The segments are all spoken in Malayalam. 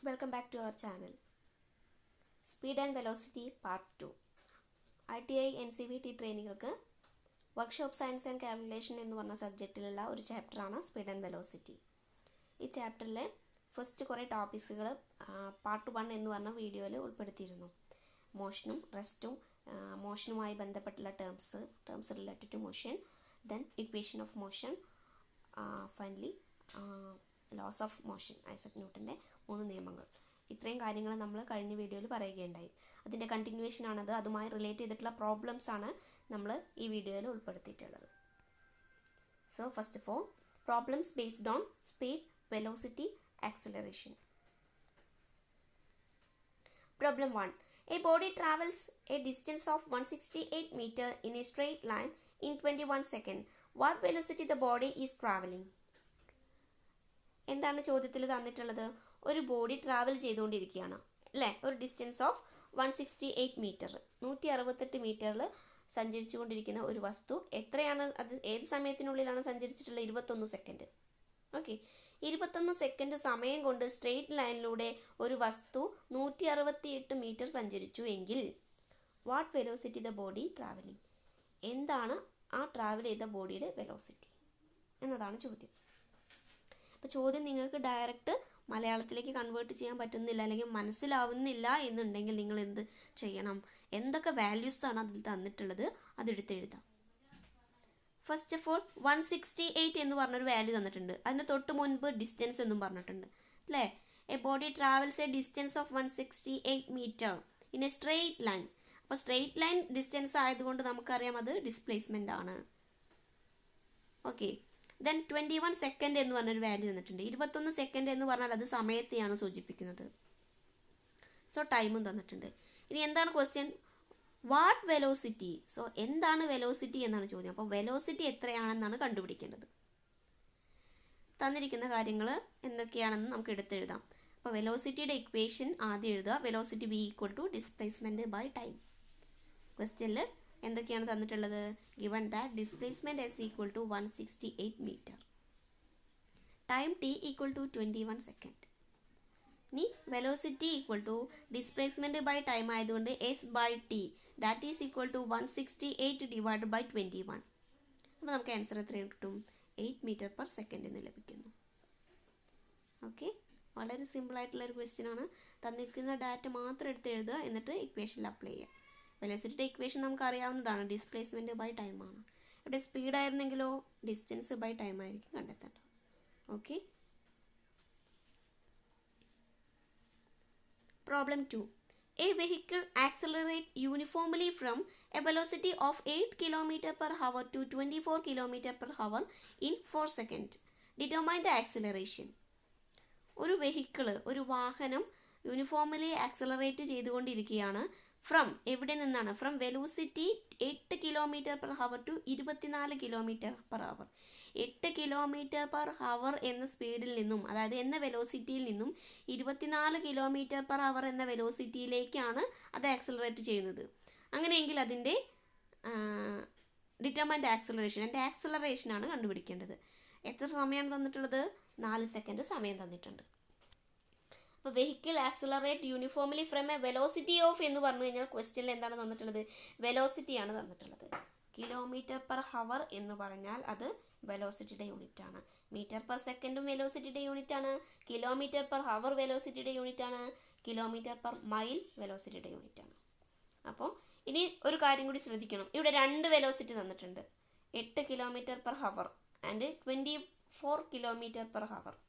Welcome back to our channel. Speed and Velocity Part 2. ITI NCVT ട്രെയിനികൾക്ക് വർക്ക്ഷോപ്പ് സയൻസ് ആൻഡ് കാൽക്കുലേഷൻ എന്ന് പറഞ്ഞ സബ്ജക്റ്റിലുള്ള ഒരു ചാപ്റ്ററാണ് സ്പീഡ് ആൻഡ് വെലോസിറ്റി. ഈ ചാപ്റ്ററിലെ ഫസ്റ്റ് കുറേ ടോപ്പിക്സുകൾ പാർട്ട് 1 എന്ന് പറഞ്ഞ വീഡിയോയിൽ ഉൾപ്പെടുത്തിയിരുന്നു. മോഷനും റെസ്റ്റും മോഷനുമായി ബന്ധപ്പെട്ടുള്ള terms related to motion, then equation of motion, finally laws of motion, Isaac ന്യൂട്ടൻ്റെ 3 നിയമങ്ങൾ. ഇത്രയും കാര്യങ്ങൾ നമ്മൾ കഴിഞ്ഞ വീഡിയോയിൽ പറയുകയുണ്ടായി. അതിൻ്റെ കണ്ടിന്യൂവേഷൻ ആണത്. അതുമായി റിലേറ്റ് ചെയ്തിട്ടുള്ള പ്രോബ്ലംസ് ആണ് നമ്മൾ ഈ വീഡിയോയിൽ ഉൾപ്പെടുത്തിയിട്ടുള്ളത്. So first of all, problems based on speed, velocity, acceleration. Problem 1. A body travels a distance of 168 meter in a straight line in 21 seconds. What velocity the body is traveling? എന്താണ് ചോദ്യത്തിൽ തന്നിട്ടുള്ളത്? ഒരു ബോഡി ട്രാവൽ ചെയ്തുകൊണ്ടിരിക്കുകയാണ് അല്ലേ, ഒരു ഡിസ്റ്റൻസ് ഓഫ് 168 മീറ്റർ, 168 മീറ്ററിൽ സഞ്ചരിച്ചു കൊണ്ടിരിക്കുന്ന ഒരു വസ്തു. എത്രയാണ് അത്, ഏത് സമയത്തിനുള്ളിലാണ് സഞ്ചരിച്ചിട്ടുള്ളത്? 21 സെക്കൻഡ്. ഓക്കെ, 21 സെക്കൻഡ് സമയം കൊണ്ട് സ്ട്രെയിറ്റ് ലൈനിലൂടെ ഒരു വസ്തു 168 മീറ്റർ സഞ്ചരിച്ചു എങ്കിൽ what velocity the body travelling? എന്താണ് ആ ട്രാവൽ ചെയ്ത ബോഡിയുടെ വെലോസിറ്റി എന്നതാണ് ചോദ്യം. അപ്പോൾ ചോദ്യം നിങ്ങൾക്ക് ഡയറക്റ്റ് മലയാളത്തിലേക്ക് കൺവേർട്ട് ചെയ്യാൻ പറ്റുന്നില്ല, അല്ലെങ്കിൽ മനസ്സിലാവുന്നില്ല എന്നുണ്ടെങ്കിൽ നിങ്ങൾ എന്ത് ചെയ്യണം? എന്തൊക്കെ വാല്യൂസ് ആണ് അതിൽ തന്നിട്ടുള്ളത് അതെടുത്ത് എഴുതാം. ഫസ്റ്റ് ഓഫ് ഓൾ 168 എന്ന് പറഞ്ഞൊരു വാല്യൂ തന്നിട്ടുണ്ട്. അതിന് തൊട്ട് മുൻപ് ഡിസ്റ്റൻസ് എന്നും പറഞ്ഞിട്ടുണ്ട് അല്ലേ. A body travels a distance of 168 metre in a straight line. അപ്പോൾ സ്ട്രെയിറ്റ് ലൈൻ ഡിസ്റ്റൻസ് ആയതുകൊണ്ട് നമുക്കറിയാം അത് ഡിസ്പ്ലേസ്മെൻ്റ് ആണ്. ഓക്കെ, ദെൻ 21 സെക്കൻഡ് എന്ന് പറഞ്ഞൊരു വാല്യൂ തന്നിട്ടുണ്ട്. 21 സെക്കൻഡ് എന്ന് പറഞ്ഞാൽ അത് സമയത്തെയാണ് സൂചിപ്പിക്കുന്നത്. സോ ടൈമും തന്നിട്ടുണ്ട്. ഇനി എന്താണ് ക്വസ്റ്റ്യൻ? What velocity? സോ എന്താണ് വെലോസിറ്റി എന്നാണ് ചോദ്യം. അപ്പോൾ വെലോസിറ്റി എത്രയാണെന്നാണ് കണ്ടുപിടിക്കേണ്ടത്. തന്നിരിക്കുന്ന കാര്യങ്ങൾ എന്തൊക്കെയാണെന്ന് നമുക്ക് എടുത്തെഴുതാം. അപ്പോൾ വെലോസിറ്റിയുടെ ഇക്വേഷൻ ആദ്യം എഴുതുക. Velocity V = displacement by time. ക്വസ്റ്റ്യനിൽ എന്തൊക്കെയാണ് തന്നിട്ടുള്ളത്? given that displacement s equal to 168 meter, time t equal to 21 second. ഇനി velocity equal to displacement by time ആയതുകൊണ്ട് s by t, that is equal to 168 divided by 21. അപ്പോൾ നമുക്ക് ആൻസർ എത്ര കിട്ടും? 8 meter per second എന്ന് ലഭിക്കുന്നു. ഓക്കെ, വളരെ സിമ്പിൾ ആയിട്ടുള്ള ഒരു ക്വസ്റ്റ്യൻ ആണ്. തന്നിരിക്കുന്ന ഡാറ്റ മാത്രം എടുത്ത് എഴുതുക, എന്നിട്ട് ഇക്വേഷനിൽ അപ്ലൈ ചെയ്യുക. വെലോസിറ്റിയുടെ ഇക്വേഷൻ നമുക്ക് അറിയാവുന്നതാണ്, ഡിസ്പ്ലേസ്മെൻറ്റ് ബൈ ടൈമാണ്. ഇവിടെ സ്പീഡ് ആയിരുന്നെങ്കിലോ ഡിസ്റ്റൻസ് ബൈ ടൈം ആയിരിക്കും കണ്ടെത്തേണ്ടത്. Okay, problem 2. A vehicle accelerate uniformly from A velocity of 8 km/h to 24 km/h in 4 seconds. Determine the acceleration. ഒരു വെഹിക്കിള്, ഒരു വാഹനം യൂണിഫോംലി ആക്സലറേറ്റ് ചെയ്തുകൊണ്ടിരിക്കുകയാണ്. ഫ്രം എവിടെ നിന്നാണ്? From velocity 8 km/h to 24 km/h. 8 km/h എന്ന സ്പീഡിൽ നിന്നും, അതായത് എന്ന വെലോസിറ്റിയിൽ നിന്നും 24 km/h എന്ന വെലോസിറ്റിയിലേക്കാണ് അത് ആക്സലറേറ്റ് ചെയ്യുന്നത്. അങ്ങനെയെങ്കിൽ അതിൻ്റെ ഡിറ്റർമൈൻ ദ ആക്സലറേഷൻ, എൻ്റെ ആക്സലറേഷനാണ് കണ്ടുപിടിക്കേണ്ടത്. എത്ര സമയമാണ് തന്നിട്ടുള്ളത്? 4 സെക്കൻഡ് സമയം തന്നിട്ടുണ്ട്. അപ്പോൾ vehicle accelerate uniformly from A velocity of എന്ന് പറഞ്ഞു കഴിഞ്ഞാൽ ക്വസ്റ്റ്യനിൽ എന്താണ് തന്നിട്ടുള്ളത്? വെലോസിറ്റിയാണ് തന്നിട്ടുള്ളത്. km/h എന്ന് പറഞ്ഞാൽ അത് വെലോസിറ്റിയുടെ യൂണിറ്റ് ആണ്. m/s വെലോസിറ്റിയുടെ യൂണിറ്റ് ആണ്. km/h വെലോസിറ്റിയുടെ യൂണിറ്റ് ആണ്. km/മൈൽ വെലോസിറ്റിയുടെ യൂണിറ്റ് ആണ്. അപ്പോൾ ഇനി ഒരു കാര്യം കൂടി ശ്രദ്ധിക്കണം. ഇവിടെ 2 വെലോസിറ്റി തന്നിട്ടുണ്ട്, 8 km/h ആൻഡ് 24 km/h.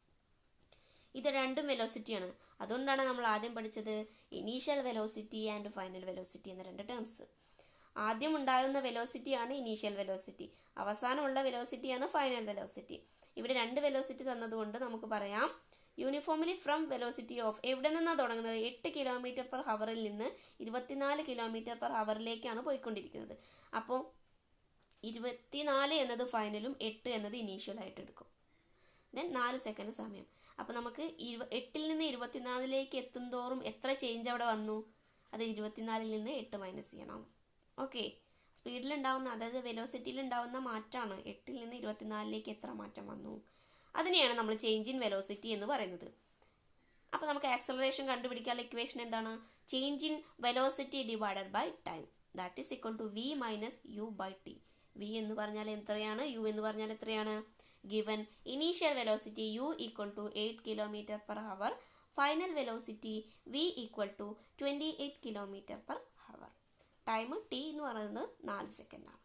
ഇത് രണ്ടും വെലോസിറ്റിയാണ്. അതുകൊണ്ടാണ് നമ്മൾ ആദ്യം പഠിച്ചത് initial velocity and final velocity എന്ന 2 ടേംസ്. ആദ്യം ഉണ്ടാകുന്ന വെലോസിറ്റിയാണ് ഇനീഷ്യൽ വെലോസിറ്റി, അവസാനമുള്ള വെലോസിറ്റിയാണ് ഫൈനൽ വെലോസിറ്റി. ഇവിടെ 2 വെലോസിറ്റി തന്നതുകൊണ്ട് നമുക്ക് പറയാം യൂണിഫോംലി ഫ്രം വെലോസിറ്റി ഓഫ് എവിടെ നിന്നാണ് തുടങ്ങുന്നത്? 8 km/h നിന്ന് 24 km/h പോയിക്കൊണ്ടിരിക്കുന്നത്. അപ്പോൾ 24 എന്നത് ഫൈനലും 8 എന്നത് ഇനീഷ്യലായിട്ട് എടുക്കും. ദെൻ 4 സെക്കൻഡ് സമയം. അപ്പോൾ നമുക്ക് 8 നിന്ന് 24 എത്തുന്തോറും എത്ര ചേഞ്ച് അവിടെ വന്നു? അത് 24 നിന്ന് 8 മൈനസ് ചെയ്യണം. ഓക്കെ, സ്പീഡിലുണ്ടാവുന്ന, അതായത് വെലോസിറ്റിയിലുണ്ടാവുന്ന മാറ്റമാണ്. 8 നിന്ന് 24 എത്ര മാറ്റം വന്നു? അതിനെയാണ് നമ്മൾ ചേഞ്ച് ഇൻ വെലോസിറ്റി എന്ന് പറയുന്നത്. അപ്പോൾ നമുക്ക് ആക്സലറേഷൻ കണ്ടുപിടിക്കാനുള്ള ഇക്വേഷൻ എന്താണ്? Change in velocity divided by time, that is equal to v minus u by t. v എന്ന് പറഞ്ഞാൽ എത്രയാണ്, u എന്ന് പറഞ്ഞാൽ എത്രയാണ്? Given initial velocity u equal to 8 km/h, final velocity v equal to 28 km/h. Time t എന്ന് പറയുന്നത് 4 സെക്കൻഡാണ്.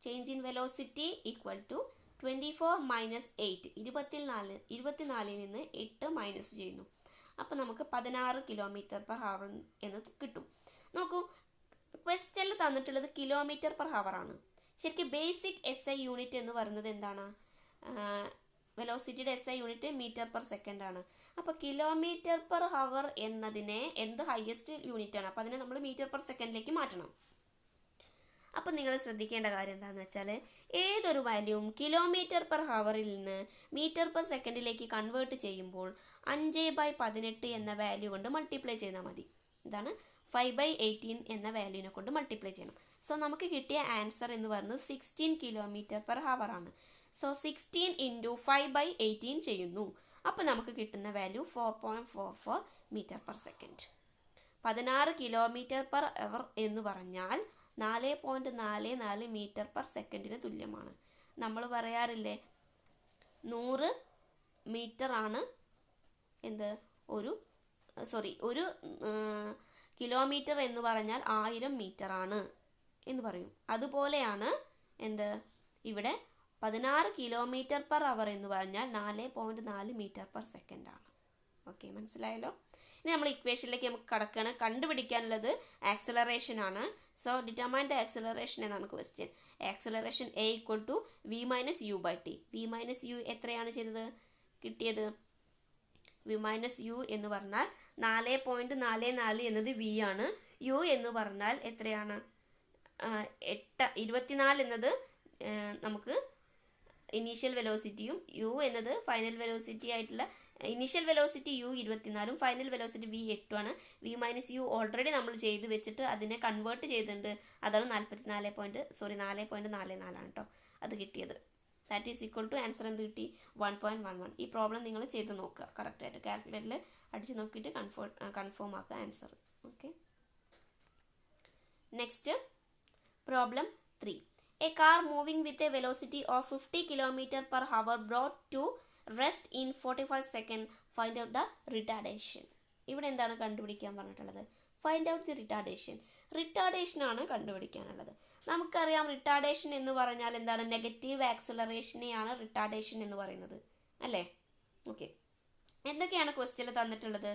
Change in velocity equal to 24 minus 8, 24 നിന്ന് 8 മൈനസ് ചെയ്യുന്നു. അപ്പോൾ നമുക്ക് 16 km/h എന്ന് കിട്ടും. നോക്കൂ, ക്വസ്റ്റ്യനിൽ തന്നിട്ടുള്ളത് km/h ആണ്. ശരിക്കും ബേസിക് SI യൂണിറ്റ് എന്ന് പറയുന്നത് എന്താണ്? വെലോസിറ്റിയുടെ SI യൂണിറ്റ് m/s ആണ്. അപ്പോൾ km/h എന്നതിനെ എന്ത് ഹയസ്റ്റ് യൂണിറ്റ് ആണ്, അപ്പോൾ അതിനെ നമ്മൾ m/s മാറ്റണം. അപ്പം നിങ്ങൾ ശ്രദ്ധിക്കേണ്ട കാര്യം എന്താണെന്ന് വെച്ചാൽ, ഏതൊരു വാല്യൂവും km/h നിന്ന് m/s കൺവേർട്ട് ചെയ്യുമ്പോൾ 5/18 എന്ന വാല്യൂ കൊണ്ട് മൾട്ടിപ്ലൈ ചെയ്താൽ മതി. ഇതാണ് 5/18 എന്ന വാല്യൂവിനെ കൊണ്ട് മൾട്ടിപ്ലൈ ചെയ്യണം. സോ നമുക്ക് കിട്ടിയ ആൻസർ എന്ന് പറയുന്നത് 16 km/h ആണ്. സോ 16 ഇൻറ്റു 5/18 ചെയ്യുന്നു. അപ്പോൾ നമുക്ക് കിട്ടുന്ന വാല്യൂ 4.44 m/s. 16 km/h എന്ന് പറഞ്ഞാൽ 4.44 m/s തുല്യമാണ്. നമ്മൾ പറയാറില്ലേ, 100 മീറ്റർ ആണ് ഒരു കിലോമീറ്റർ എന്ന് പറഞ്ഞാൽ 1000 മീറ്റർ ആണ് എന്ന് പറയും. അതുപോലെയാണ് ഇവിടെ 16 km/h എന്ന് പറഞ്ഞാൽ 4.4 m/s ആണ്. ഓക്കെ, മനസ്സിലായല്ലോ. ഇനി നമ്മൾ ഇക്വേഷനിലേക്ക് നമുക്ക് കടക്കുകയാണ്. കണ്ടുപിടിക്കാനുള്ളത് ആക്സലറേഷൻ ആണ്. സോ ഡിറ്റർമൈൻ ദ ആക്സലറേഷൻ എന്നാണ് question. Acceleration A equal to v minus u by t. v minus u എത്രയാണ് കിട്ടിയത്? v മൈനസ് യു എന്ന് പറഞ്ഞാൽ 4.44 എന്നത് v ആണ്. u എന്ന് പറഞ്ഞാൽ എത്രയാണ്? 24 എന്നത് നമുക്ക് ഇനീഷ്യൽ വെലോസിറ്റിയും u എന്നത് ഫൈനൽ വെലോസിറ്റി ആയിട്ടുള്ള, initial velocity u 24 final velocity v 8 ആണ്. v മൈനസ് യു ഓൾറെഡി നമ്മൾ ചെയ്ത് വെച്ചിട്ട് അതിനെ കൺവേർട്ട് ചെയ്തിട്ടുണ്ട്. അതാണ് 4.44 ആണ് കേട്ടോ അത് കിട്ടിയത്. That is equal to answer എന്ത് കിട്ടി? 1.11. ഈ പ്രോബ്ലം നിങ്ങൾ ചെയ്ത് നോക്കുക, കറക്റ്റായിട്ട് കാൽക്കുലേറ്ററിൽ അടിച്ച് നോക്കിയിട്ട് കൺഫേം ആക്കുക answer. Okay, next problem 3. A car moving with a velocity of 50 km/h brought to rest in 45 seconds. Find out the retardation. ഇവിടെ എന്താണ് കണ്ടുപിടിക്കാൻ പറഞ്ഞിട്ടുള്ളത്? Find out the retardation. Retardation ആണ് കണ്ടുപിടിക്കാനുള്ളത്. നമുക്കറിയാം റിട്ടാർഡേഷൻ എന്ന് പറഞ്ഞാൽ എന്താണ്? നെഗറ്റീവ് ആക്സലറേഷനെയാണ് റിട്ടാർഡേഷൻ എന്ന് പറയുന്നത്, അല്ലേ? ഓക്കെ, എന്തൊക്കെയാണ് ക്വസ്റ്റ്യനിൽ തന്നിട്ടുള്ളത്?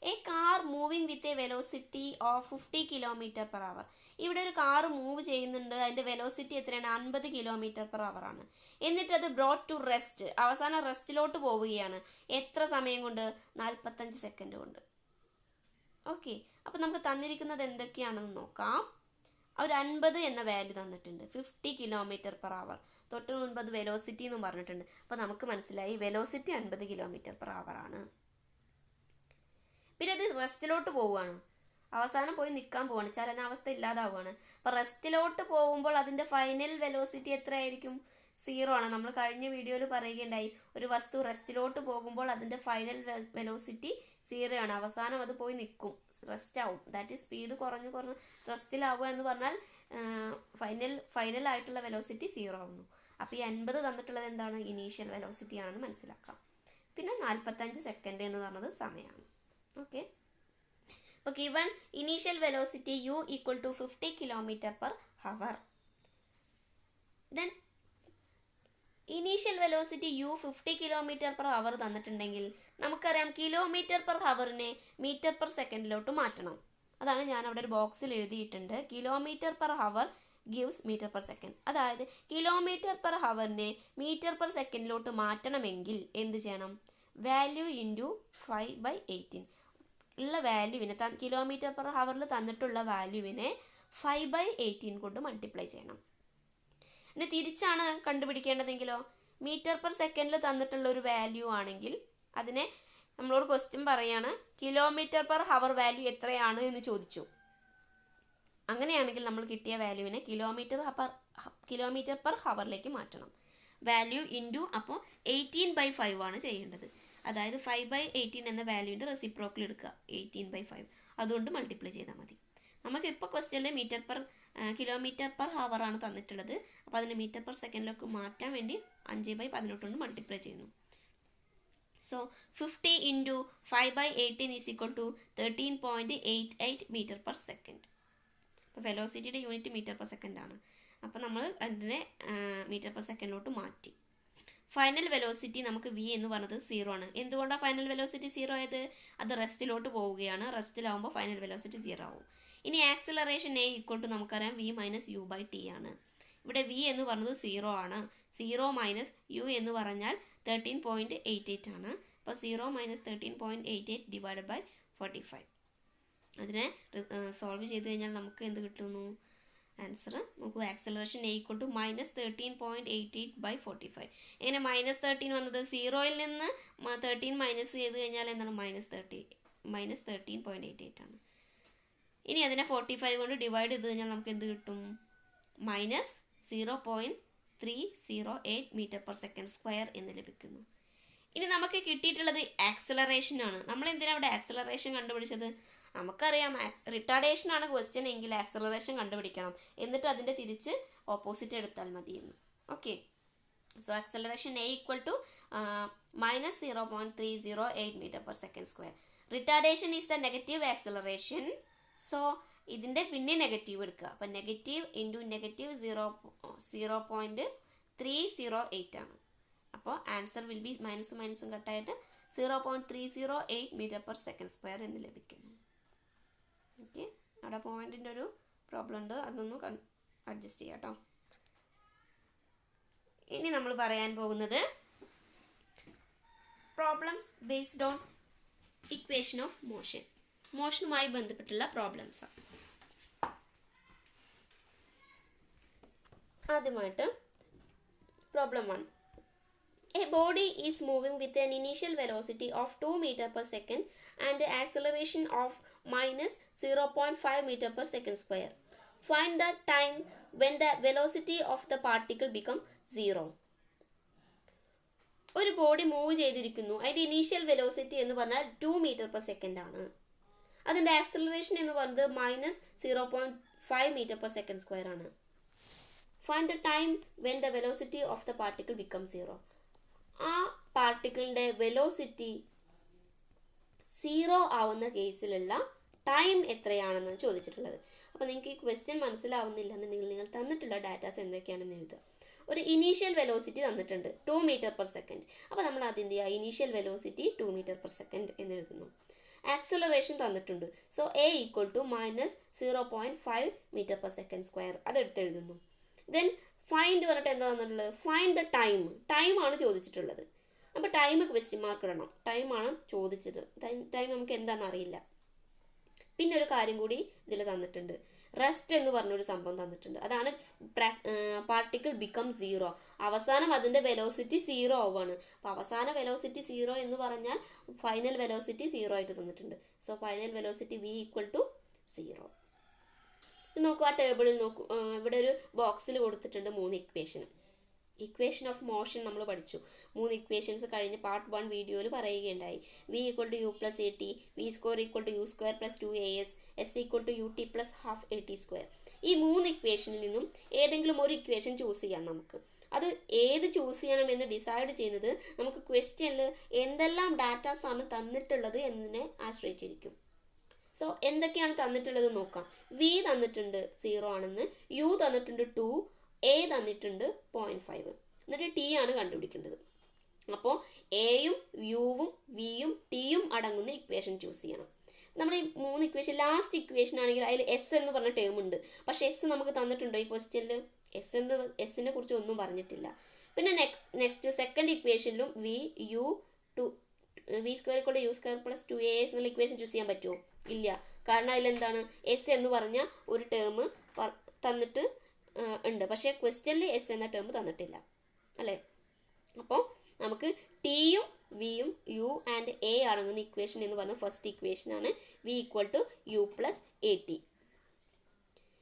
A car moving with a velocity of 50 km/h. ഇവിടെ ഒരു കാർ മൂവ് ചെയ്യുന്നുണ്ട്, അതിൻ്റെ വെലോസിറ്റി എത്രയാണ്? 50 km/h ആണ്. എന്നിട്ട് അത് ബ്രോട്ട് ടു റെസ്റ്റ്, അവസാനം റെസ്റ്റിലോട്ട് പോവുകയാണ്. എത്ര സമയം കൊണ്ട്? 45 സെക്കൻഡ് കൊണ്ട്. ഓക്കെ, അപ്പോൾ നമുക്ക് തന്നിരിക്കുന്നത് എന്തൊക്കെയാണെന്ന് നോക്കാം. ഒരു 50 എന്ന വാല്യൂ തന്നിട്ടുണ്ട്, 50 km/h. തൊട്ട് മുൻപ് അത് വെലോസിറ്റി എന്ന് പറഞ്ഞിട്ടുണ്ട്. അപ്പോൾ നമുക്ക് മനസ്സിലായി വെലോസിറ്റി 50 km/h ആണ്. പിന്നെ അത് റെസ്റ്റിലോട്ട് പോവുകയാണ്, അവസാനം പോയി നിൽക്കാൻ പോവാണ്, ചലനാവസ്ഥ ഇല്ലാതാവുകയാണ്. അപ്പോൾ റെസ്റ്റിലോട്ട് പോകുമ്പോൾ അതിൻ്റെ ഫൈനൽ വെലോസിറ്റി എത്രയായിരിക്കും? 0 ആണ്. നമ്മൾ കഴിഞ്ഞ വീഡിയോയിൽ പറയുകയുണ്ടായി, ഒരു വസ്തു റെസ്റ്റിലോട്ട് പോകുമ്പോൾ അതിൻ്റെ ഫൈനൽ വെലോസിറ്റി 0 ആണ്. അവസാനം അത് പോയി നിൽക്കും, റെസ്റ്റ് ആവും. ദാറ്റ് ഈസ് സ്പീഡ് കുറഞ്ഞ് റെസ്റ്റിലാവുക എന്ന് പറഞ്ഞാൽ ഫൈനൽ ആയിട്ടുള്ള വെലോസിറ്റി 0 ആവുന്നു. അപ്പോൾ ഈ 50 തന്നിട്ടുള്ളത് എന്താണ്? ഇനീഷ്യൽ വെലോസിറ്റി ആണെന്ന് മനസ്സിലാക്കാം. പിന്നെ 45 സെക്കൻഡ് എന്ന് പറഞ്ഞത് സമയമാണ്. ഓക്കെ, അപ്പോൾ given initial velocity u equal to 50 km/h. Then initial velocity u 50 km/h തന്നിട്ടുണ്ടെങ്കിൽ നമുക്കറിയാം km/hനെ m/s മാറ്റണം. അതാണ് ഞാൻ അവിടെ ഒരു ബോക്സിൽ എഴുതിയിട്ടുണ്ട്. km/h gives m/s. അതായത് km/hനെ m/s മാറ്റണമെങ്കിൽ എന്ത് ചെയ്യണം? വാല്യൂ ഇൻറ്റു 5/18 ഉള്ള വാല്യൂവിനെ, km/h തന്നിട്ടുള്ള വാല്യൂവിനെ 5/18 കൊണ്ട് മൾട്ടിപ്ലൈ ചെയ്യണം. ഇനി തിരിച്ചാണ് കണ്ടുപിടിക്കേണ്ടതെങ്കിലോ, m/s തന്നിട്ടുള്ള ഒരു വാല്യൂ ആണെങ്കിൽ അതിനെ നമ്മളോട് ക്വസ്റ്റ്യൻ പറയാണ് km/h വാല്യൂ എത്രയാണ് എന്ന് ചോദിച്ചു. അങ്ങനെയാണെങ്കിൽ നമ്മൾ കിട്ടിയ വാല്യൂവിനെ km/h മാറ്റണം. വാല്യൂ ഇൻറ്റു അപ്പോൾ 18/5 ആണ് ചെയ്യേണ്ടത്. അതായത് 5/18 എന്ന വാല്യൂവിൻ്റെ റെസിപ്രോക്കൽ എടുക്കുക 18/5, അതുകൊണ്ട് മൾട്ടിപ്ലൈ ചെയ്താൽ മതി. നമുക്ക് ഇപ്പോൾ ക്വസ്റ്റ്യനിൽ കിലോമീറ്റർ പെർ ഹവർ ആണ് തന്നിട്ടുള്ളത്. അപ്പോൾ അതിന് മീറ്റർ പെർ സെക്കൻഡിലേക്ക് മാറ്റാൻ വേണ്ടി 5/18 കൊണ്ട് മൾട്ടിപ്ലൈ ചെയ്യുന്നു. So 50 × 5/18 = 13.88 metre per second. അപ്പോൾ വെലോസിറ്റിയുടെ യൂണിറ്റ് മീറ്റർ പെർ സെക്കൻഡ് ആണ്. അപ്പോൾ നമ്മൾ അതിനെ മീറ്റർ പെർ സെക്കൻഡിലോട്ട് മാറ്റി. ഫൈനൽ വെലോസിറ്റി നമുക്ക് v എന്ന് പറഞ്ഞത് 0 ആണ്. എന്തുകൊണ്ടാണ് ഫൈനൽ വെലോസിറ്റി 0 ആയത്? അത് റെസ്റ്റിലോട്ട് പോവുകയാണ്. റെസ്റ്റിലാവുമ്പോൾ ഫൈനൽ വെലോസിറ്റി 0 ആവും. ഇനി ആക്സിലറേഷൻ a = നമുക്കറിയാം v - u/t ആണ്. ഇവിടെ v എന്ന് പറഞ്ഞത് 0 ആണ്. 0 - u എന്ന് പറഞ്ഞാൽ 13.88 ആണ്. അപ്പോൾ 0 - 13.88 / 45. അതിനെ സോൾവ് ചെയ്ത് കഴിഞ്ഞാൽ നമുക്ക് എന്ത് കിട്ടുന്നു? ആൻസർ നമുക്ക് ആക്സിലറേഷൻ a = -13.88/45. എങ്ങനെ -13 വന്നത്? 0യിൽ നിന്ന് 13 മൈനസ് ചെയ്ത് കഴിഞ്ഞാൽ എന്താണ്? -13.88 ആണ്. ഇനി അതിനെ 45 കൊണ്ട് ഡിവൈഡ് ചെയ്ത് കഴിഞ്ഞാൽ നമുക്ക് എന്ത് കിട്ടും? -0.308 മീറ്റർ പെർ സെക്കൻഡ് സ്ക്വയർ എന്ന് ലഭിക്കുന്നു. ഇനി നമുക്ക് കിട്ടിയിട്ടുള്ളത് ആക്സിലറേഷൻ ആണ്. നമ്മൾ എന്തിനാണ് ഇവിടെ ആക്സിലറേഷൻ കണ്ടുപിടിച്ചത്? നമുക്കറിയാം റിട്ടാർഡേഷൻ ആണ് ക്വസ്റ്റ്യൻ എങ്കിൽ ആക്സിലറേഷൻ കണ്ടുപിടിക്കണം, എന്നിട്ട് അതിൻ്റെ തിരിച്ച് ഓപ്പോസിറ്റ് എടുത്താൽ മതി എന്ന്. Okay, so acceleration a = -0.308 metre per second square. Retardation is the negative acceleration. So ഇതിൻ്റെ പിന്നെ നെഗറ്റീവ് എടുക്കുക. അപ്പം നെഗറ്റീവ് ഇൻറ്റു നെഗറ്റീവ് 0.308 ആണ്. അപ്പോൾ ആൻസർ വിൽ ബി മൈനസും കട്ടായിട്ട് 0.308 മീറ്റർ പെർ സെക്കൻഡ് സ്ക്വയർ എന്ന് ലഭിക്കുന്നു. ഓക്കെ, അവിടെ പോയിന്റിൻ്റെ ഒരു പ്രോബ്ലം ഉണ്ട്, അതൊന്ന് അഡ്ജസ്റ്റ് ചെയ്യാം കേട്ടോ. ഇനി നമ്മൾ പറയാൻ പോകുന്നത് problems based on equation of motion. മോഷനുമായി ബന്ധപ്പെട്ടുള്ള പ്രോബ്ലംസ്. ആദ്യമായിട്ട് problem 1. A body is moving with an initial velocity of 2 meter per second and acceleration of -0.5 meter per second square. Find the time when the velocity of the particle become 0. ഒരു ബോഡി മൂവ് ചെയ്തിരിക്കുന്നു. അതിൻ്റെ ഇനീഷ്യൽ വെലോസിറ്റി എന്ന് പറഞ്ഞാൽ 2 മീറ്റർ പെർ സെക്കൻഡ് ആണ്. അതിൻ്റെ ആക്സിലറേഷൻ എന്ന് പറയുന്നത് -0.5 മീറ്റർ പെർ സെക്കൻഡ് സ്ക്വയർ ആണ്. Find the time when the velocity of the particle becomes 0. ആ പാർട്ടിക്കിളിൻ്റെ വെലോസിറ്റി 0 ആവുന്ന കേസിലുള്ള ടൈം എത്രയാണെന്ന് ചോദിച്ചിട്ടുള്ളത്. അപ്പോൾ നിങ്ങൾക്ക് ഈ ക്വസ്റ്റ്യൻ മനസ്സിലാവുന്നില്ല എന്നുണ്ടെങ്കിൽ നിങ്ങൾ തന്നിട്ടുള്ള ഡാറ്റാസ് എന്തൊക്കെയാണെന്ന് എഴുതുക. ഒരു ഇനീഷ്യൽ വെലോസിറ്റി തന്നിട്ടുണ്ട് 2 മീറ്റർ പെർ സെക്കൻഡ്. അപ്പോൾ നമ്മൾ അതിൻ്റെ initial velocity 2 metre per second എന്ന് എഴുതുന്നു. ആക്സിലറേഷൻ തന്നിട്ടുണ്ട്. So a = -0.5 metre per second square, അതെടുത്ത് എഴുതുന്നു. ദെൻ ഫൈൻഡ് പറഞ്ഞിട്ട് എന്താ തന്നിട്ടുള്ളത്? Find the time. ടൈമാണ് ചോദിച്ചിട്ടുള്ളത്. അപ്പോൾ ടൈം ക്വസ്റ്റ്യൻ മാർക്ക് ഇടണം. ടൈമാണ് ചോദിച്ചത്. ടൈം നമുക്ക് എന്താണെന്ന് അറിയില്ല. പിന്നെ ഒരു കാര്യം കൂടി ഇതിൽ തന്നിട്ടുണ്ട്. റെസ്റ്റ് എന്ന് പറഞ്ഞൊരു സംഭവം തന്നിട്ടുണ്ട്. അതാണ് പാർട്ടിക്കിൾ ബിക്കം 0. അവസാനം അതിൻ്റെ വെലോസിറ്റി 0 ആവുകയാണ്. അപ്പോൾ അവസാന വെലോസിറ്റി 0 എന്ന് പറഞ്ഞാൽ ഫൈനൽ വെലോസിറ്റി 0 ആയിട്ട് തന്നിട്ടുണ്ട്. So final velocity v = 0. നോക്കൂ, ആ ടേബിളിൽ നോക്കൂ. ഇവിടെ ഒരു ബോക്സിൽ കൊടുത്തിട്ടുണ്ട് 3 ഇക്വേഷൻ. ഇക്വേഷൻ ഓഫ് മോഷൻ നമ്മൾ പഠിച്ചു. 3 ഇക്വേഷൻസ് കഴിഞ്ഞ് പാർട്ട് 1 വീഡിയോയിൽ പറയുകയുണ്ടായി. v = u + at, v² = u² + 2as, s = ut + ½ at². ഈ 3 ഇക്വേഷനിൽ നിന്നും ഏതെങ്കിലും ഒരു ഇക്വേഷൻ ചൂസ് ചെയ്യാം നമുക്ക്. അത് ഏത് ചൂസ് ചെയ്യണമെന്ന് ഡിസൈഡ് ചെയ്യുന്നത് നമുക്ക് ക്വസ്റ്റ്യനിൽ എന്തെല്ലാം ഡാറ്റാസ് ആണ് തന്നിട്ടുള്ളത് എന്നതിനെ ആശ്രയിച്ചിരിക്കും. സോ എന്തൊക്കെയാണ് തന്നിട്ടുള്ളത് നോക്കാം. v തന്നിട്ടുണ്ട് 0 ആണെന്ന്, u തന്നിട്ടുണ്ട് 2, a തന്നിട്ടുണ്ട് 0.5, എന്നിട്ട് t ആണ് കണ്ടുപിടിക്കേണ്ടത്. അപ്പോൾ എയും യുവും വിയും ടിയും അടങ്ങുന്ന ഇക്വേഷൻ ചൂസ് ചെയ്യണം. നമ്മൾ ഈ 3 ഇക്വേഷൻ, ലാസ്റ്റ് ഇക്വേഷൻ ആണെങ്കിൽ അതിൽ എസ് എന്ന് പറഞ്ഞ ടേം ഉണ്ട്. പക്ഷെ എസ് നമുക്ക് തന്നിട്ടുണ്ടോ ഈ ക്വസ്റ്റ്യനിൽ? എസിനെ കുറിച്ച് ഒന്നും പറഞ്ഞിട്ടില്ല. പിന്നെ next second ഇക്വേഷനിലും v² = u² + 2as എന്നുള്ള ഇക്വേഷൻ ചൂസ് ചെയ്യാൻ പറ്റുമോ? ഇല്ല. കാരണം അതിലെന്താണ് എസ് എന്ന് പറഞ്ഞ ഒരു ടേം തന്നിട്ട് ഉണ്ട്. പക്ഷേ ക്വസ്റ്റ്യനിൽ എസ് എന്ന ടേം തന്നിട്ടില്ല അല്ലേ? അപ്പോൾ നമുക്ക് ടിയും വിയും യു ആൻഡ് എ അടങ്ങുന്ന ഇക്വേഷൻ എന്ന് പറഞ്ഞ ഫസ്റ്റ് ഇക്വേഷൻ ആണ് v = u + at.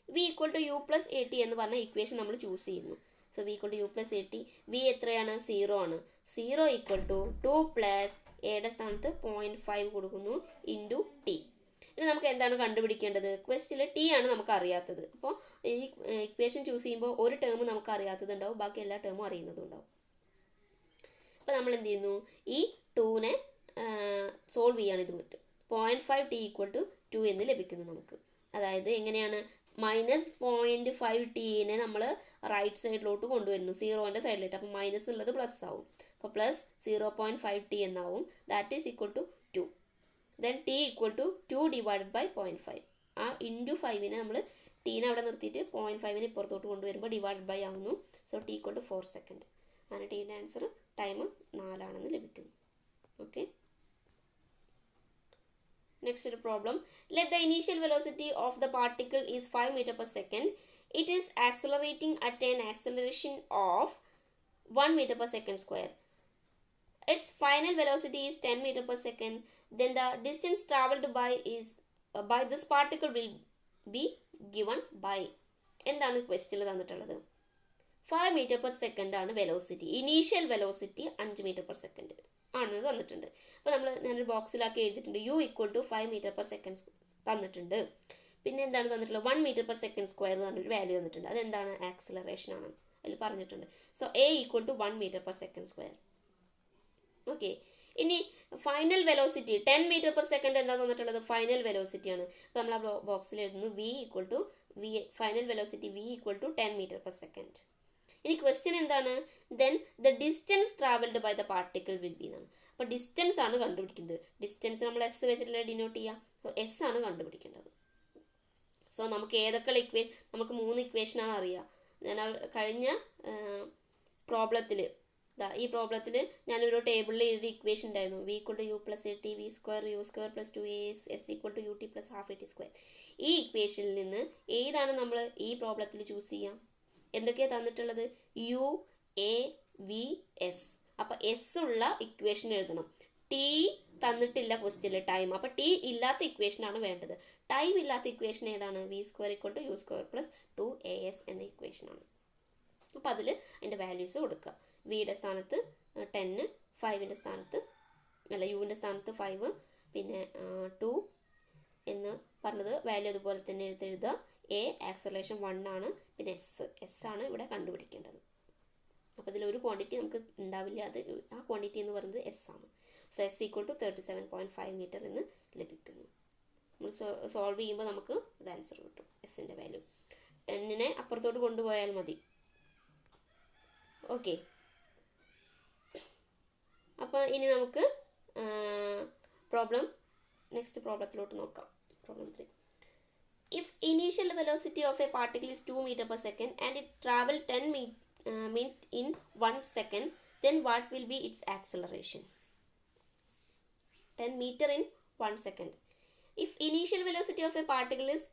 v = u + at എന്ന് പറഞ്ഞ ഇക്വേഷൻ നമ്മൾ ചൂസ് ചെയ്യുന്നു. So so v equal to U plus A t. V എത്രയാണ്? 0 ആണ്. 0 ഈക്വൽ ടു 2 പ്ലസ് എയുടെ സ്ഥാനത്ത് 0.5 കൊടുക്കുന്നു ഇൻറ്റു ടി. ഇനി നമുക്ക് എന്താണ് കണ്ടുപിടിക്കേണ്ടത്? ക്വസ്റ്റിൽ ടി ആണ് നമുക്ക് അറിയാത്തത്. അപ്പോൾ ഈ ഇക്വേഷൻ ചൂസ് ചെയ്യുമ്പോൾ ഒരു ടേം നമുക്ക് അറിയാത്തത് ഉണ്ടാവും, ബാക്കി എല്ലാ ടേമും അറിയുന്നതും ഉണ്ടാവും. അപ്പോൾ നമ്മൾ എന്ത് ചെയ്യുന്നു? ഈ 2നെ സോൾവ് ചെയ്യാൻ ഇത് പറ്റും. 0.5 ടി ഈക്വൽ ടു 2 എന്ന് ലഭിക്കുന്നു നമുക്ക്. അതായത് എങ്ങനെയാണ്? -0.5 ടീനെ നമ്മൾ റൈറ്റ് സൈഡിലോട്ട് കൊണ്ടുവരുന്നു, 0ൻ്റെ സൈഡിലോട്ട്. അപ്പോൾ മൈനസ് ഉള്ളത് പ്ലസ് ആവും. അപ്പോൾ പ്ലസ് 0.5 ടി എന്നാവും. That is equal to 2. Then t equal to 2 divided by 0.5. ആ ഇൻറ്റു 5നെ നമ്മൾ ടീനെ അവിടെ നിർത്തിയിട്ട് 0.5നെ ഇപ്പുറത്തോട്ട് കൊണ്ടുവരുമ്പോൾ ഡിവൈഡഡ് ബൈ ആവുന്നു. So t equal to 4 second. അങ്ങനെ ടീൻ്റെ ആൻസർ ടൈം 4 ആണെന്ന് ലഭിക്കുന്നു. Okay. Next problem. Let the initial velocity of the particle is 5 meter per second. It is accelerating at an acceleration of 1 meter per second square. Its final velocity is 10 meter per second. Then the distance traveled by this particle will be given by. എന്താണ് ക്വസ്റ്റ്യനിൽ തന്നിട്ടുള്ളത്? 5 meter per second ആണ് velocity. Initial velocity 5 meter per second ആണ് തന്നിട്ടുണ്ട്. അപ്പോൾ ഞാനൊരു ബോക്സിലാക്കി എഴുതിയിട്ടുണ്ട്. U equal to 5 meter per second തന്നിട്ടുണ്ട്. പിന്നെ എന്താണ് തന്നിട്ടുള്ളത്? 1 meter per second സ്ക്വയർ പറഞ്ഞൊരു വാല്യൂ തന്നിട്ടുണ്ട്. അതെന്താണ്? ആക്സിലറേഷൻ ആണ് അതിൽ പറഞ്ഞിട്ടുണ്ട്. So a equal to 1 meter per second square. Okay. ഇനി final velocity 10 meter per second എന്താ തന്നിട്ടുള്ളത്? ഫൈനൽ വെലോസിറ്റി ആണ്. അപ്പോൾ നമ്മൾ ആ ബോക്സിൽ എഴുതുന്നു v equal to final velocity v equal to 10 meter per second. ഇനി ക്വസ്റ്റ്യൻ എന്താണ്? Then the distance travelled by the particle will be എന്നാണ്. അപ്പോൾ ഡിസ്റ്റൻസ് ആണ് കണ്ടുപിടിക്കുന്നത്. ഡിസ്റ്റൻസ് നമ്മൾ എസ് വെച്ചിട്ടുള്ള ഡിനോട്ട് ചെയ്യാം. അപ്പോൾ എസ് ആണ് കണ്ടുപിടിക്കേണ്ടത്. സോ നമുക്ക് ഏതൊക്കെയുള്ള ഇക്വേഷൻ? നമുക്ക് 3 ഇക്വേഷനാണ് അറിയാം. ഞാൻ കഴിഞ്ഞ പ്രോബ്ലത്തിൽ ഈ പ്രോബ്ലത്തിൽ ഞാനൊരു ടേബിളിൽ എഴുതിയ ഇക്വേഷൻ ഉണ്ടായിരുന്നു. V equal to U plus A t v square u square plus 2a s equal to U T plus half A T square. ഈ ഇക്വേഷനിൽ നിന്ന് ഏതാണ് നമ്മൾ ഈ പ്രോബ്ലത്തിൽ ചൂസ് ചെയ്യാം? എന്തൊക്കെയാണ് തന്നിട്ടുള്ളത്? U a v s. അപ്പം എസ് ഉള്ള ഇക്വേഷൻ എഴുതണം. ടി തന്നിട്ടില്ല ക്വസ്റ്റ്യനിൽ ടൈം. അപ്പം ടി ഇല്ലാത്ത ഇക്വേഷനാണ് വേണ്ടത്. ടൈം ഇല്ലാത്ത ഇക്വേഷൻ ഏതാണ്? V square equal to U square plus 2as എന്ന ഇക്വേഷനാണ്. അപ്പോൾ അതിൽ അതിൻ്റെ വാല്യൂസ് കൊടുക്കുക. വിയുടെ സ്ഥാനത്ത് 10, 5ൻ്റെ സ്ഥാനത്ത് യുവിൻ്റെ സ്ഥാനത്ത് 5, പിന്നെ 2 എന്ന് പറഞ്ഞത് വാല്യൂ അതുപോലെ തന്നെ എഴുതുക. എ ആക്സലറേഷൻ 1 ആണ്. പിന്നെ എസ് ആണ് ഇവിടെ കണ്ടുപിടിക്കേണ്ടത്. അപ്പോൾ ഇതിലൊരു ക്വാണ്ടിറ്റി നമുക്ക് ഉണ്ടാവില്ല. അത് ആ ക്വാണ്ടിറ്റി എന്ന് പറയുന്നത് എസ് ആണ്. So s equal to 37.5 metre എന്ന് ലഭിക്കുന്നു. നമ്മൾ സോൾവ് ചെയ്യുമ്പോൾ നമുക്ക് ഒരു ആൻസർ കിട്ടും. എസിൻ്റെ വാല്യൂ 10നെ അപ്പുറത്തോട്ട് കൊണ്ടുപോയാൽ മതി. ഓക്കെ. അപ്പോൾ ഇനി നമുക്ക് നെക്സ്റ്റ് പ്രോബ്ലത്തിലോട്ട് നോക്കാം. Problem 3. If initial velocity of a particle is 2 meter per second and it travel 10 meter in 1 second, then what will be its acceleration? 10 meter in 1 second. If initial velocity of a particle is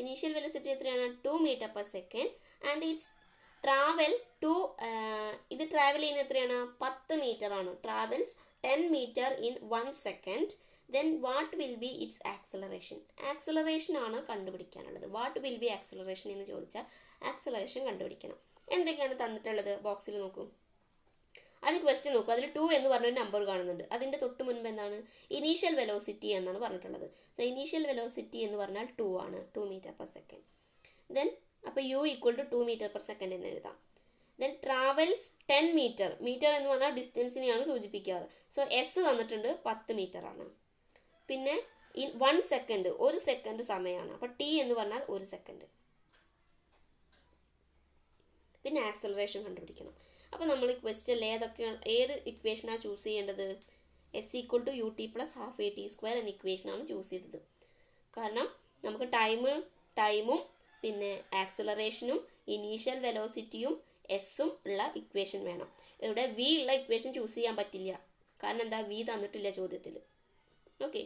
initial velocity എത്രയാണ്? 2 meter per second and its travel to ഇത് ട്രാവൽ ചെയ്യുന്ന എത്രയാണ്? 10 മീറ്റർ ആണ്. Travels 10 meter in 1 second. Then what will be its acceleration? Acceleration ആണ് കണ്ടുപിടിക്കാനുള്ളത്. വാട്ട് വിൽ ബി ആക്സലറേഷൻ എന്ന് ചോദിച്ചാൽ ആക്സലറേഷൻ കണ്ടുപിടിക്കണം. എന്തൊക്കെയാണ് തന്നിട്ടുള്ളത്? ബോക്സിൽ നോക്കൂ. അത് ക്വസ്റ്റ്യൻ നോക്കൂ. അതിൽ 2 എന്ന് പറഞ്ഞൊരു നമ്പർ കാണുന്നുണ്ട്. അതിൻ്റെ തൊട്ട് മുൻപ് എന്താണ്? ഇനീഷ്യൽ വെലോസിറ്റി എന്നാണ് പറഞ്ഞിട്ടുള്ളത്. സോ ഇനീഷ്യൽ വെലോസിറ്റി എന്ന് പറഞ്ഞാൽ 2 ആണ്. 2 meter per second. ദെൻ അപ്പോൾ u equal to 2 meter per second എന്ന് എഴുതാം. Then travels 10 metre. മീറ്റർ എന്ന് പറഞ്ഞാൽ ഡിസ്റ്റൻസിനെയാണ് സൂചിപ്പിക്കാറ്. സോ എസ് തന്നിട്ടുണ്ട് 10 മീറ്റർ ആണ്. പിന്നെ 1 സെക്കൻഡ്, 1 സെക്കൻഡ് സമയമാണ്. അപ്പോൾ ടി എന്ന് പറഞ്ഞാൽ 1 സെക്കൻഡ്. പിന്നെ ആക്സലറേഷൻ കണ്ടുപിടിക്കണം. അപ്പോൾ നമ്മൾ ഈ ക്വസ്റ്റ്യനിൽ ഏത് ഇക്വേഷനാണ് ചൂസ് ചെയ്യേണ്ടത്? S equal to U T plus half A T square എന്ന ഇക്വേഷനാണ് ചൂസ് ചെയ്തത്. കാരണം നമുക്ക് ടൈമും പിന്നെ ആക്സലറേഷനും ഇനീഷ്യൽ വെലോസിറ്റിയും എസ്സും ഉള്ള ഇക്വേഷൻ വേണം. ഇവിടെ വി ഉള്ള ഇക്വേഷൻ ചൂസ് ചെയ്യാൻ പറ്റില്ല. കാരണം എന്താ? വി തന്നിട്ടില്ല ചോദ്യത്തിൽ. ഓക്കെ.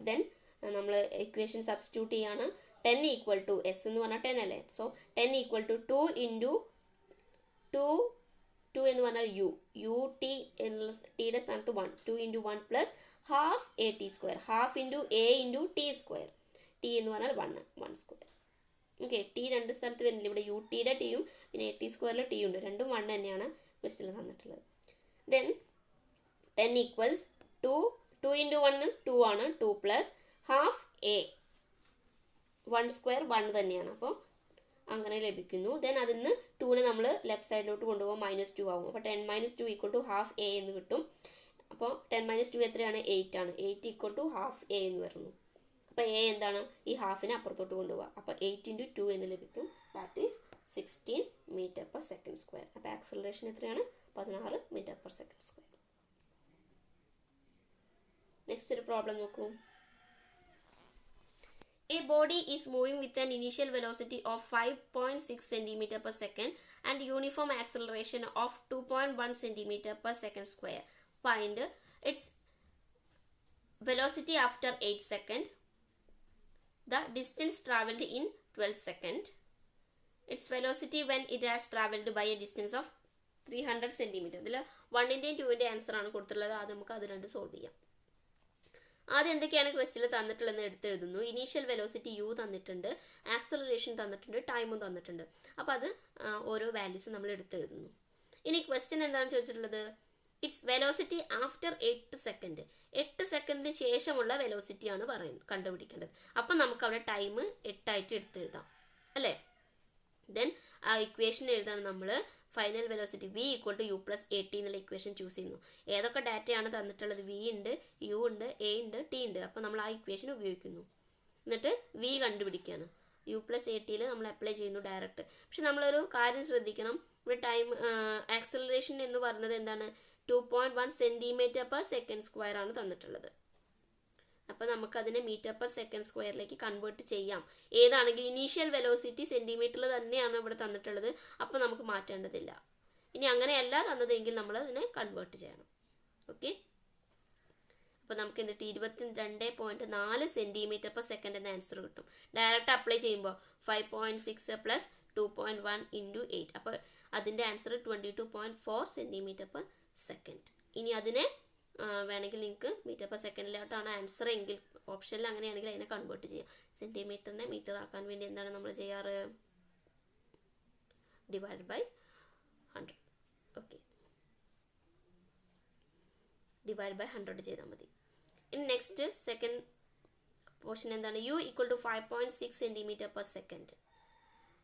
ദെൻ നമ്മൾ ഇക്വേഷൻ സബ്സ്റ്റിറ്റ്യൂട്ട് ചെയ്യാണ്. 10 ഈക്വൽ ടു എസ് എന്ന് പറഞ്ഞാൽ 10 അല്ലേ? സോ 10 ഈക്വൽ ടു 2 ഇൻറ്റു 2 എന്ന് പറഞ്ഞാൽ യു ടി എന്നുള്ള ടിയുടെ സ്ഥാനത്ത് 1. 2 into 1 plus half A T square. Half into A into T square. T എന്ന് പറഞ്ഞാൽ 1 സ്ക്വയർ. ഓക്കെ, ടി രണ്ട് സ്ഥലത്ത് വരുന്നില്ല. ഇവിടെ യു ടിയുടെ ടിയും പിന്നെ എ ടി സ്ക്വയറിലെ ടി ഉണ്ട്. രണ്ടും 1 തന്നെയാണ് ക്വസ്റ്റ്യനിൽ തന്നിട്ടുള്ളത്. ദെൻ 10 ഈക്വൽസ് 2 ഇൻറ്റു 1 2 ആണ്. 2 പ്ലസ് ഹാഫ് എ 1 സ്ക്വയർ 1 തന്നെയാണ്. അപ്പോൾ അങ്ങനെ ലഭിക്കുന്നു. ദെൻ അതിൽ നിന്ന് 2നെ നമ്മൾ ലെഫ്റ്റ് സൈഡിലോട്ട് കൊണ്ടുപോകുമ്പോൾ -2 ആവും. അപ്പോൾ 10 - 2 ഈക്വൽ ടു ഹാഫ് എ എന്ന് കിട്ടും. അപ്പോൾ 10 - 2 എത്രയാണ്? 8 ആണ്. 8 ഈക്വൽ ടു ഹാഫ് എ എന്ന് വരുന്നു. അപ്പോൾ എ എന്താണ്? ഈ ഹാഫിനെ അപ്പുറത്തോട്ട് കൊണ്ടുപോകുക. അപ്പോൾ 8 × 2 എന്ന് ലഭിക്കും. That is 16 m/s². അപ്പോൾ ആക്സലറേഷൻ എത്രയാണ്? 16 m/s². നെക്സ്റ്റ് ഒരു പ്രോബ്ലം നോക്കൂ. A body is moving with an initial velocity of 5.6 cm/s and uniform acceleration of 2.1 cm/s². Find its velocity after 8 seconds. The distance traveled in 12 seconds. Its velocity when it has traveled by a distance of 300 cm. ഇതിൽ 1ന്റെയും 2ന്റെയും ആൻസർ ആണ് കൊടുത്തിട്ടുള്ളത്. അത് നമുക്ക് അത് രണ്ട് സോൾവ് ചെയ്യാം. ആദ്യം എന്തൊക്കെയാണ് ക്വസ്റ്റ്യനിൽ തന്നിട്ടുള്ളതെന്ന് എടുത്തെഴുതുന്നു. ഇനീഷ്യൽ വെലോസിറ്റി യു തന്നിട്ടുണ്ട്, ആക്സലറേഷൻ തന്നിട്ടുണ്ട്, ടൈമും തന്നിട്ടുണ്ട്. അപ്പോൾ അത് ഓരോ വാല്യൂസ് നമ്മൾ എടുത്തെഴുതുന്നു. ഇനി ക്വസ്റ്റ്യൻ എന്താണ് ചോദിച്ചിട്ടുള്ളത്? It's velocity after 8 second. 8 സെക്കൻഡിന് ശേഷമുള്ള വെലോസിറ്റിയാണ് കണ്ടുപിടിക്കേണ്ടത്. അപ്പം നമുക്ക് അവിടെ ടൈം 8 ആയിട്ട് എടുത്തെഴുതാം അല്ലേ. ദെൻ ആ ഇക്വേഷൻ എഴുതാണ് നമ്മൾ. Final velocity v equal to u plus AT എന്നുള്ള ഇക്വേഷൻ ചൂസ് ചെയ്യുന്നു. ഏതൊക്കെ ഡാറ്റയാണ് തന്നിട്ടുള്ളത്? v ഉണ്ട്, u ഉണ്ട്, a ഉണ്ട്, t ഉണ്ട്. അപ്പോൾ നമ്മൾ ആ ഇക്വേഷൻ ഉപയോഗിക്കുന്നു. എന്നിട്ട് v കണ്ടുപിടിക്കുകയാണ്. u പ്ലസ് ATയിൽ നമ്മൾ അപ്ലൈ ചെയ്യുന്നു ഡയറക്റ്റ്. പക്ഷെ നമ്മളൊരു കാര്യം ശ്രദ്ധിക്കണം. ഇവിടെ ടൈം ആക്സലറേഷൻ എന്ന് പറയുന്നത് എന്താണ്? 2.1 cm/s² ആണ് തന്നിട്ടുള്ളത്. അപ്പോൾ നമുക്കതിനെ m/s² കൺവേർട്ട് ചെയ്യാം. ഏതാണെങ്കിലും ഇനീഷ്യൽ വെലോസിറ്റി സെൻറ്റിമീറ്ററിൽ തന്നെയാണ് ഇവിടെ തന്നിട്ടുള്ളത്. അപ്പോൾ നമുക്ക് മാറ്റേണ്ടതില്ല. ഇനി അങ്ങനെയല്ല തന്നതെങ്കിൽ നമ്മൾ അതിനെ കൺവേർട്ട് ചെയ്യണം. ഓക്കെ, അപ്പോൾ നമുക്ക് എന്നിട്ട് 22.4 cm/s എന്ന ആൻസർ കിട്ടും. ഡയറക്റ്റ് അപ്ലൈ ചെയ്യുമ്പോൾ 5.6 + 2.1 × 8. അപ്പോൾ അതിൻ്റെ ആൻസർ 22.4 cm/s. ഇനി അതിനെ വേണമെങ്കിൽ നിങ്ങൾക്ക് m/s ആൻസർ എങ്കിൽ ഓപ്ഷനിൽ അങ്ങനെയാണെങ്കിൽ അതിനെ കൺവേർട്ട് ചെയ്യാം. സെൻറ്റിമീറ്ററിനെ മീറ്റർ ആക്കാൻ വേണ്ടി എന്താണ് നമ്മൾ ചെയ്യാറ്? /100. ഓക്കെ, /100 ചെയ്താൽ മതി. ഇനി നെക്സ്റ്റ് സെക്കൻഡ് പോർഷൻ എന്താണ്? u equal to 5.6 cm/s,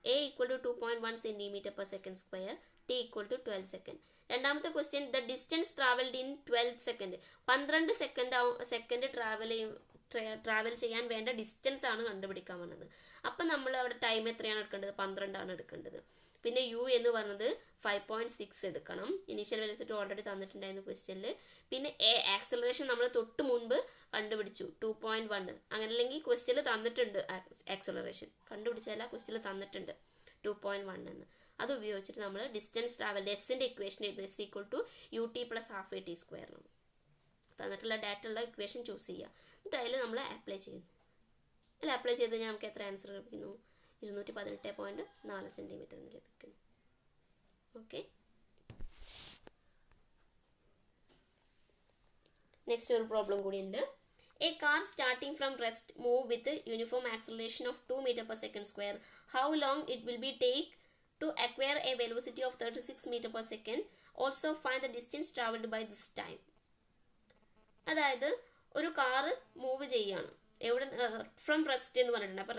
a equal to 2.1 cm/s², t equal to 12 second. രണ്ടാമത്തെ question, the distance travelled in 12 second. 12 second travel ചെയ്യാൻ വേണ്ട ഡിസ്റ്റൻസ് ആണ് കണ്ടുപിടിക്കാൻ വന്നത്. അപ്പം നമ്മൾ അവിടെ ടൈം എത്രയാണ് എടുക്കേണ്ടത്? 12 ആണ് എടുക്കേണ്ടത്. പിന്നെ യു എന്ന് പറഞ്ഞത് 5.6 എടുക്കണം. ഇനീഷ്യൽ വെലോസിറ്റി ഓൾറെഡി തന്നിട്ടുണ്ടായിരുന്നു ക്വസ്റ്റ്യനിൽ. പിന്നെ ആക്സലറേഷൻ നമ്മൾ തൊട്ട് മുൻപ് കണ്ടുപിടിച്ചു 2.1. അങ്ങനെ അല്ലെങ്കിൽ ക്വസ്റ്റ്യനിൽ തന്നിട്ടുണ്ട് ആക്സലറേഷൻ, കണ്ടുപിടിച്ചല്ല ക്വസ്റ്റ്യനിൽ തന്നിട്ടുണ്ട് 2.1 എന്ന്. അത് ഉപയോഗിച്ചിട്ട് നമ്മൾ ഡിസ്റ്റൻസ് ട്രാവൽ എസിൻ്റെ ഇക്വേഷൻ എഴുതുന്നത് s equal to ut + ½ AT² തന്നിട്ടുള്ള ഡാറ്റ ഉള്ള ഇക്വേഷൻ ചൂസ് ചെയ്യുക. എന്നിട്ട് അതിൽ നമ്മൾ അപ്ലൈ ചെയ്യുന്നു. അതിൽ അപ്ലൈ ചെയ്ത് കഴിഞ്ഞാൽ നമുക്ക് എത്ര ആൻസർ ലഭിക്കുന്നു? 218.4 സെൻറ്റിമീറ്റർ എന്ന് ലഭിക്കുന്നു. ഓക്കെ, നെക്സ്റ്റ് ഒരു പ്രോബ്ലം കൂടി ഉണ്ട്. A car starting from rest move with uniform acceleration of 2 m/s². How long it will be take to acquire a velocity of 36 m/s? Also find the distance traveled by this time. അതായത് ഒരു കാറ് മൂവ് ചെയ്യാണ്. എവിടെ? ഫ്രം റെസ്റ്റ് എന്ന് പറഞ്ഞിട്ടുണ്ട്. അപ്പോൾ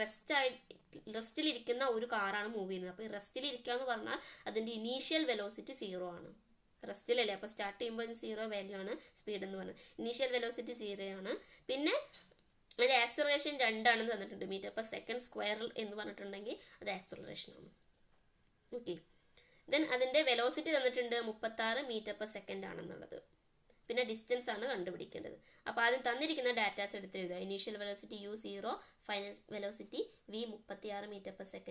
റെസ്റ്റിലിരിക്കുന്ന ഒരു കാറാണ് മൂവ് ചെയ്യുന്നത്. അപ്പോൾ റെസ്റ്റിലിരിക്കുക എന്ന് പറഞ്ഞാൽ അതിൻ്റെ ഇനീഷ്യൽ വെലോസിറ്റി 0 ആണ്. റെസ്റ്റിലല്ലേ, അപ്പോൾ സ്റ്റാർട്ട് ചെയ്യുമ്പോൾ 0 വാല്യൂ ആണ് സ്പീഡ് എന്ന് പറയുന്നത്. ഇനീഷ്യൽ വെലോസിറ്റി 0 ആണ്. പിന്നെ അതിൻ്റെ ആക്സലറേഷൻ 2 ആണെന്ന് തന്നിട്ടുണ്ട്. m/s² എന്ന് പറഞ്ഞിട്ടുണ്ടെങ്കിൽ അത് ആക്സലറേഷൻ ആണ്. ഓക്കെ, ദെൻ അതിൻ്റെ വെലോസിറ്റി തന്നിട്ടുണ്ട് 36 m/s ആണെന്നുള്ളത്. പിന്നെ ഡിസ്റ്റൻസ് ആണ് കണ്ടുപിടിക്കേണ്ടത്. അപ്പോൾ ആദ്യം തന്നിരിക്കുന്ന ഡാറ്റാസ് എടുത്തെഴുതുക. Initial velocity u 0, final velocity v 36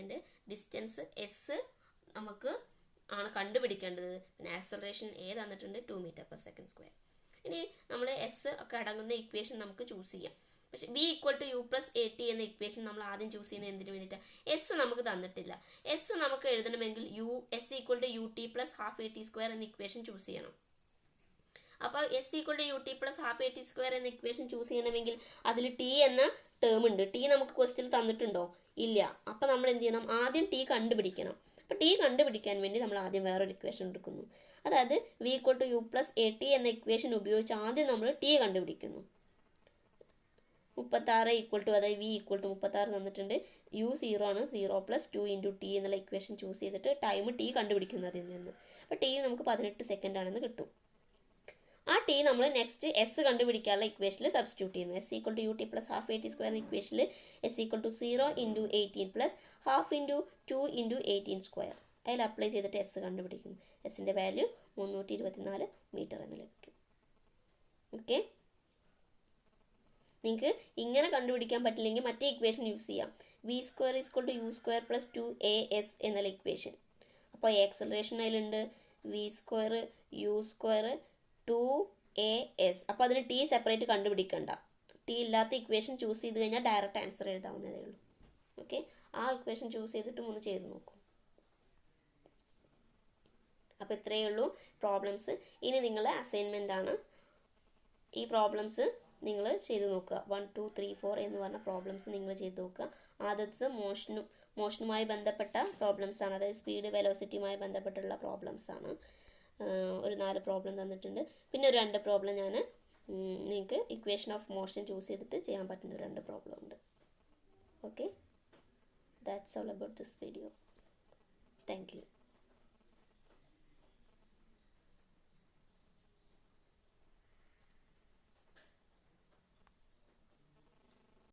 m/s, distance s നമുക്ക് ആണ് കണ്ടുപിടിക്കേണ്ടത്. പിന്നെ ആക്സലറേഷൻ a തന്നിട്ടുണ്ട് 2 m/s². ഇനി നമ്മൾ s ഒക്കെ അടങ്ങുന്ന ഇക്വേഷൻ നമുക്ക് ചൂസ് ചെയ്യാം. പക്ഷെ v equal to u plus AT എന്ന ഇക്വേഷൻ നമ്മൾ ആദ്യം ചൂസ് ചെയ്യുന്നത് എന്തിനു വേണ്ടിയിട്ടാണ്? s നമുക്ക് തന്നിട്ടില്ല. s നമുക്ക് എഴുതണമെങ്കിൽ s equal to ut + ½ AT² എന്ന ഇക്വേഷൻ ചൂസ് ചെയ്യണം. അപ്പോൾ S equal to U T plus half A T square എന്ന ഇക്വേഷൻ ചൂസ് ചെയ്യണമെങ്കിൽ അതിൽ ടി എന്ന ടേം ഉണ്ട്. ടി നമുക്ക് ക്വസ്റ്റ്യൻ തന്നിട്ടുണ്ടോ? ഇല്ല. അപ്പോൾ നമ്മൾ എന്ത് ചെയ്യണം? ആദ്യം ടി കണ്ടുപിടിക്കണം. അപ്പോൾ ടി കണ്ടുപിടിക്കാൻ വേണ്ടി നമ്മൾ ആദ്യം വേറൊരു ഇക്വേഷൻ എടുക്കുന്നു. അതായത് V equal to U plus A T എന്ന ഇക്വേഷൻ ഉപയോഗിച്ച് ആദ്യം നമ്മൾ ടി കണ്ടുപിടിക്കുന്നു. 36 ഈക്വൽ ടു, അതായത് വി ഈക്വൽ ടു 36 തന്നിട്ടുണ്ട്. യു 0 ആണ്. 0 പ്ലസ് 2 ഇൻറ്റു ടി എന്നുള്ള ഇക്വേഷൻ ചൂസ് ചെയ്തിട്ട് ടൈം ടി കണ്ടുപിടിക്കുന്നതിൽ നിന്ന്. അപ്പോൾ ടി നമുക്ക് 18 സെക്കൻഡ് ആണെന്ന് കിട്ടും. ആ ടി നമ്മൾ നെക്സ്റ്റ് എസ് കണ്ടുപിടിക്കാനുള്ള ഇക്വേഷനിൽ സബ്സ്റ്റിറ്റ്യൂട്ട് ചെയ്യുന്നു. S equal to U T plus half A T square എന്ന ഇക്വേഷനിൽ S equal to 0 into 18 plus half into 2 into 18 square അതിൽ അപ്ലൈ ചെയ്തിട്ട് എസ് കണ്ടുപിടിക്കുന്നു. എസിൻ്റെ വാല്യൂ 324 മീറ്റർ എന്ന് ലഭിക്കും. ഓക്കെ, നിങ്ങൾക്ക് ഇങ്ങനെ കണ്ടുപിടിക്കാൻ പറ്റില്ലെങ്കിൽ മറ്റേ ഇക്വേഷൻ യൂസ് ചെയ്യാം. V square equal to U square plus 2as എന്നുള്ള ഇക്വേഷൻ. അപ്പോൾ ആക്സലറേഷൻ അതിലുണ്ട് V square u square 2as. അപ്പോൾ അതിന് ടി സെപ്പറേറ്റ് കണ്ടുപിടിക്കണ്ട. ടി ഇല്ലാത്ത ഇക്വേഷൻ ചൂസ് ചെയ്ത് കഴിഞ്ഞാൽ ഡയറക്റ്റ് ആൻസർ എഴുതാവുന്നതേ ഉള്ളൂ. ഓക്കെ, ആ ഇക്വേഷൻ ചൂസ് ചെയ്തിട്ട് ഒന്ന് ചെയ്ത് നോക്കൂ. അപ്പോൾ ഇത്രയേ ഉള്ളൂ പ്രോബ്ലംസ്. ഇനി നിങ്ങളുടെ അസൈൻമെൻ്റ് ആണ്. ഈ പ്രോബ്ലംസ് നിങ്ങൾ ചെയ്ത് നോക്കുക. 1 2 3 4 എന്ന് പറഞ്ഞ പ്രോബ്ലംസ് നിങ്ങൾ ചെയ്ത് നോക്കുക. ആദ്യത്തെ മോഷനുമായി ബന്ധപ്പെട്ട പ്രോബ്ലംസ് ആണ്. അതായത് സ്പീഡ് വെലോസിറ്റിയുമായി ബന്ധപ്പെട്ടുള്ള പ്രോബ്ലംസ് ആണ്. ഒരു 4 പ്രോബ്ലം തന്നിട്ടുണ്ട്. പിന്നെ ഒരു 2 പ്രോബ്ലം ഞാൻ നിങ്ങൾക്ക് ഇക്വേഷൻ ഓഫ് മോഷൻ ചൂസ് ചെയ്തിട്ട് ചെയ്യാൻ പറ്റുന്ന 2 പ്രോബ്ലം ഉണ്ട്. Okay, that's all about this video. Thank you.